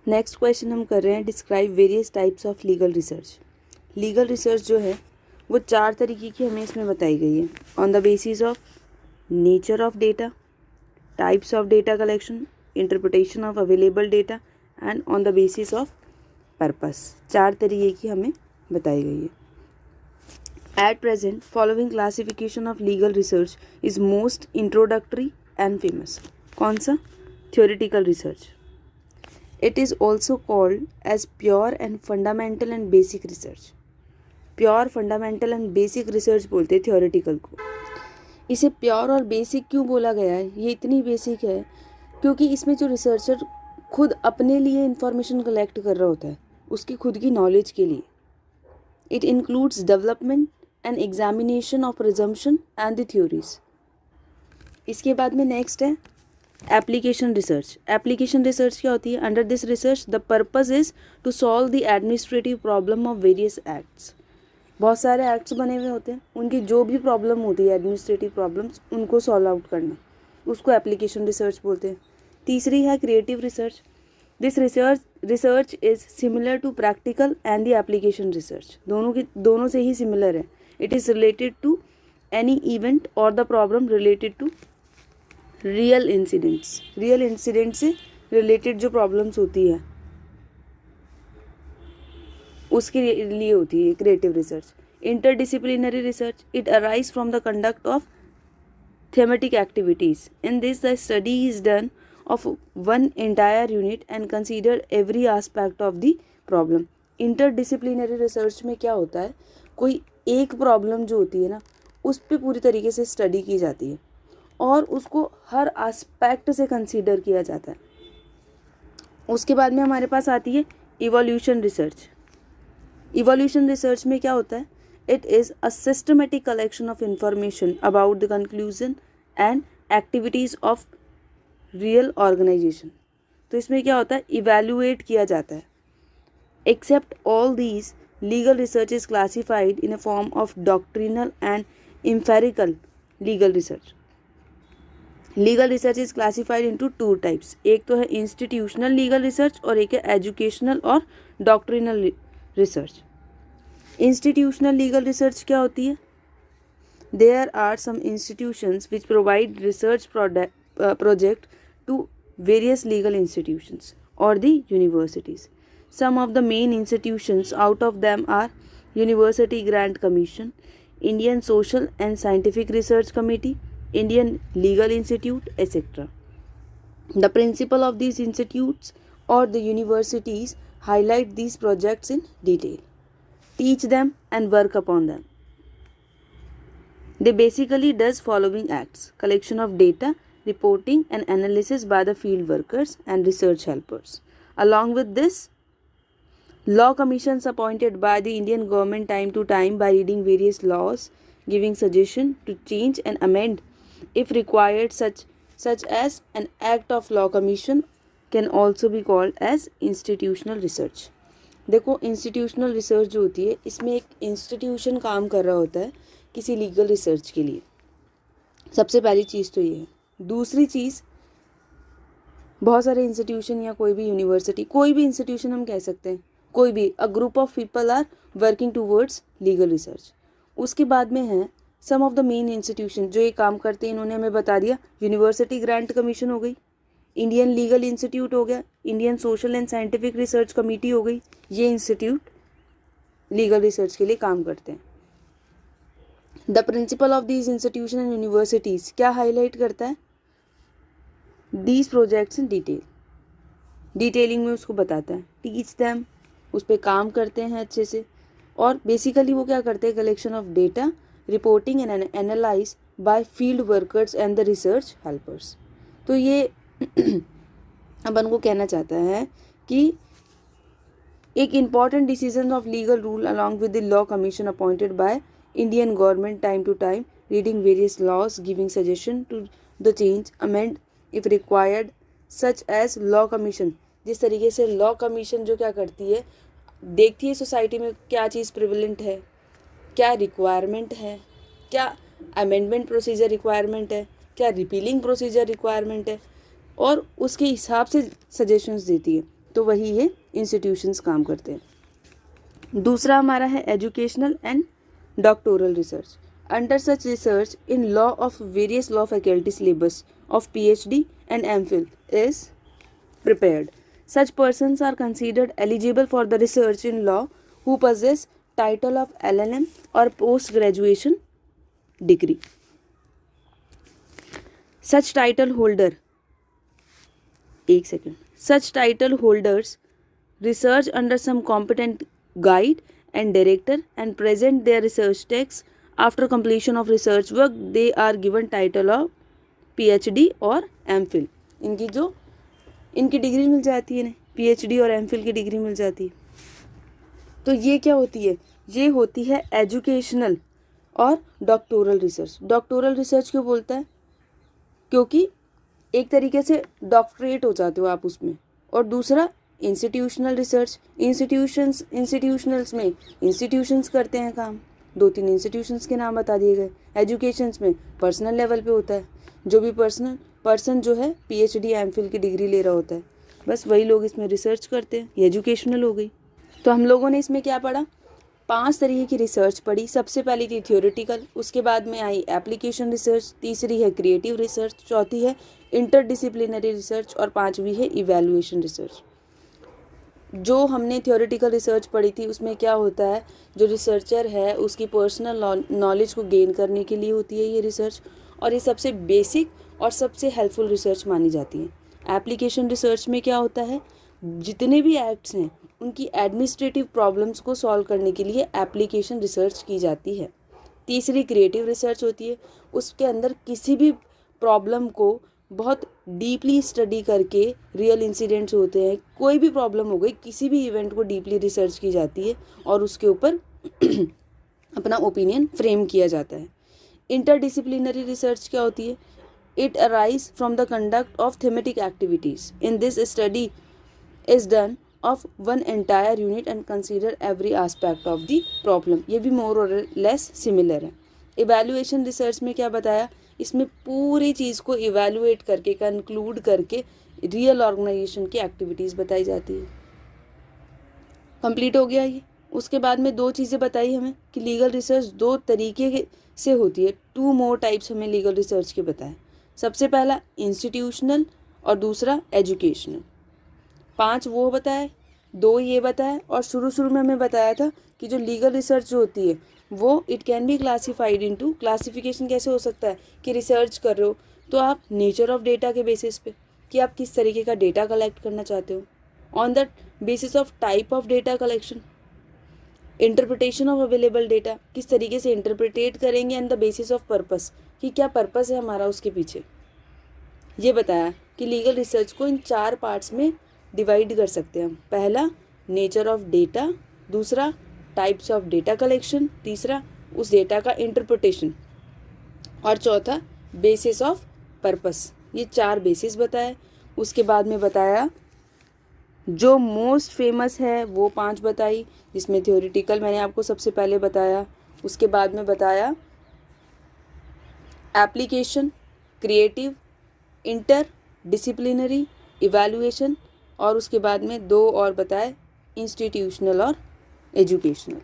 Next question हम कर रहे हैं, describe various types of legal research. Legal research जो है वो 4 तरीके की हमें इसमें बताई गई है। On the basis of nature of data, types of data collection, interpretation of available data and on the basis of purpose. 4 तरीके की हमें बताई गई है। At present, following classification of legal research is most introductory and famous. कौन सा? Theoretical research. It is also called as pure and fundamental and basic research. Pure, fundamental and basic research बोलते हैं theoretical को। इसे pure और basic क्यों बोला गया है? ये इतनी बेसिक है क्योंकि इसमें जो रिसर्चर खुद अपने लिए इंफॉर्मेशन कलेक्ट कर रहा होता है, उसकी खुद की नॉलेज के लिए। It includes development and examination of presumption and the theories. इसके बाद में नेक्स्ट है एप्लीकेशन रिसर्च। एप्लीकेशन रिसर्च क्या होती है? Under this research the purpose is to solve the administrative problem of various acts. बहुत सारे एक्ट्स बने हुए होते हैं, उनकी जो भी प्रॉब्लम होती है एडमिनिस्ट्रेटिव प्रॉब्लम्स, उनको सॉल्व आउट करना, उसको एप्लीकेशन रिसर्च बोलते हैं। तीसरी है creative research. This research is similar to practical and the application research. दोनों से ही सिमिलर है। It is related to any event और the problem related to real incidents. Real incident से रिलेटेड जो प्रॉब्लम्स होती है उसके लिए होती है creative research. Interdisciplinary research, it arise from the conduct of thematic activities. In this, the study is done of one entire unit and consider every aspect of the problem. Interdisciplinary research में क्या होता है? कोई एक problem जो होती है ना, उस पर पूरी तरीके से स्टडी की जाती है और उसको हर एस्पेक्ट से कंसीडर किया जाता है। उसके बाद में हमारे पास आती है इवोल्यूशन रिसर्च। इवोल्यूशन रिसर्च में क्या होता है? It is a systematic collection of information about the conclusion and activities of real organization. तो इसमें क्या होता है? इवेल्युएट किया जाता है। Except all these, legal research is classified in a form of doctrinal and empirical legal research. Legal research is classified into 2 types. एक तो है institutional legal research और एक है educational और doctrinal research. Institutional legal research क्या होती है? There are some institutions which provide research project to various legal institutions और the universities. Some of the main institutions out of them are University Grant Commission, Indian Social and Scientific Research Committee, Indian Legal Institute etcetera. The principal of these institutes or the universities highlight these projects in detail, teach them and work upon them. They basically does following acts: collection of data, reporting and analysis by the field workers and research helpers. Along with this, law commissions appointed by the Indian government time to time by reading various laws, giving suggestion to change and amend if required, such as an act of law commission can also be called as institutional research. देखो, institutional research जो होती है, इसमें एक institution काम कर रहा होता है किसी लीगल रिसर्च के लिए। सबसे पहली चीज़ तो ये है। दूसरी चीज़, बहुत सारे इंस्टीट्यूशन या कोई भी यूनिवर्सिटी, कोई भी इंस्टीट्यूशन हम कह सकते हैं, कोई भी, a group of people are working towards legal research. उसके बाद में है some of the main institution जो ये काम करते हैं, इन्होंने हमें बता दिया। यूनिवर्सिटी ग्रांट कमीशन हो गई, इंडियन लीगल इंस्टीट्यूट हो गया, Indian Social and Scientific Research committee हो गई। ये इंस्टीट्यूट लीगल रिसर्च के लिए काम करते हैं। The principal of these institution and universities क्या हाईलाइट करता है? दीज प्रोजेक्ट्स इन डिटेलिंग में उसको बताता है। टीच दैम, उस पर काम करते हैं अच्छे से। और बेसिकली वो क्या करते हैं? Collection of data, reporting and analyze by field workers and the research helpers. तो ये अपन को कहना चाहता है कि एक important decision of legal rule along with the law commission appointed by Indian government time to time, reading various laws, giving suggestion to the change, amend if required, such as law commission. जिस तरीके से law commission जो क्या करती है, देखती है society में क्या चीज़ प्रिवलेंट है, क्या रिक्वायरमेंट है, क्या अमेंडमेंट प्रोसीजर रिक्वायरमेंट है, क्या रिपीलिंग प्रोसीजर रिक्वायरमेंट है, और उसके हिसाब से सजेशंस देती है. तो वही ये इंस्टीट्यूशंस काम करते हैं। दूसरा हमारा है educational and doctoral research. Under such research in law of various law faculty syllabus of PhD and MPhil is prepared. Such persons are considered eligible for the research in law who possess title of LLM or post graduation degree. Such title holders research under some competent guide and director and present their research texts. After completion of research work, they are given title of PhD और MPhil. इनकी degree मिल जाती है, PhD और MPhil की degree मिल जाती है। तो ये क्या होती है? ये होती है एजुकेशनल और डॉक्टोरल रिसर्च। डॉक्टोरल रिसर्च क्यों बोलता है? क्योंकि एक तरीके से डॉक्टरेट हो जाते हो आप उसमें। और दूसरा इंस्टीट्यूशनल रिसर्च, इंस्टीट्यूशनल्स में इंस्टीट्यूशंस करते हैं काम, 2-3 इंस्टीट्यूशंस के नाम बता दिए गए। एजुकेशंस में पर्सनल लेवल पे होता है, जो भी पर्सन जो है PhD MPhil की डिग्री ले रहा होता है, बस वही लोग इसमें रिसर्च करते हैं। ये एजुकेशनल हो गई। तो हम लोगों ने इसमें क्या पढ़ा? 5 तरीके की रिसर्च पढ़ी। सबसे पहली थी थियोरेटिकल, उसके बाद में आई एप्लीकेशन रिसर्च, तीसरी है क्रिएटिव रिसर्च, चौथी है इंटरडिसिप्लिनरी रिसर्च और 5वीं है इवैल्यूएशन रिसर्च। जो हमने थियोरेटिकल रिसर्च पढ़ी थी उसमें क्या होता है, जो रिसर्चर है उसकी पर्सनल नॉलेज को गेन करने के लिए होती है ये रिसर्च, और ये सबसे बेसिक और सबसे हेल्पफुल रिसर्च मानी जाती है। एप्लीकेशन रिसर्च में क्या होता है, जितने भी एक्ट्स हैं उनकी एडमिनिस्ट्रेटिव प्रॉब्लम्स को सॉल्व करने के लिए एप्लीकेशन रिसर्च की जाती है। तीसरी क्रिएटिव रिसर्च होती है, उसके अंदर किसी भी प्रॉब्लम को बहुत डीपली स्टडी करके, रियल इंसिडेंट्स होते हैं, कोई भी प्रॉब्लम हो गई, किसी भी इवेंट को डीपली रिसर्च की जाती है और उसके ऊपर अपना ओपिनियन फ्रेम किया जाता है। इंटरडिसिप्लिनरी रिसर्च क्या होती है? It arise from the conduct of thematic activities. In this study is done of one entire unit and consider every aspect of the problem. ये भी मोर और लेस सिमिलर है। इवैल्यूएशन रिसर्च में क्या बताया? इसमें पूरी चीज़ को इवैल्यूएट करके, कंक्लूड करके रियल ऑर्गेनाइजेशन की एक्टिविटीज़ बताई जाती है। कंप्लीट हो गया ये। उसके बाद में 2 चीज़ें बताई हमें कि लीगल रिसर्च 2 तरीके से होती है। 2 मोर टाइप्स हमें लीगल रिसर्च के बताए। सबसे पहला इंस्टीट्यूशनल और दूसरा एजुकेशनल। 5 वो बताए, 2 ये बताए, और शुरू में हमें बताया था कि जो लीगल रिसर्च जो होती है वो it can be classified into, classification कैसे हो सकता है कि रिसर्च कर रहे हो तो आप नेचर ऑफ डेटा के बेसिस पे, कि आप किस तरीके का डेटा कलेक्ट करना चाहते हो, on the basis of type of data collection, interpretation of available data, किस तरीके से इंटरप्रिटेट करेंगे, and the basis of purpose, कि क्या पर्पस है हमारा उसके पीछे। ये बताया कि लीगल रिसर्च को इन 4 पार्ट्स में डिवाइड कर सकते हैं हम। पहला नेचर ऑफ डेटा, दूसरा टाइप्स ऑफ डेटा कलेक्शन, तीसरा उस डेटा का इंटरप्रिटेशन, और चौथा बेसिस ऑफ पर्पस। ये 4 बेसिस बताए। उसके बाद में बताया जो मोस्ट फेमस है वो 5 बताई, जिसमें थ्योरेटिकल मैंने आपको सबसे पहले बताया। उसके बाद में बताया application, creative, inter disciplinary, evaluation, और उसके बाद में 2 और बताए इंस्टीट्यूशनल और एजुकेशनल।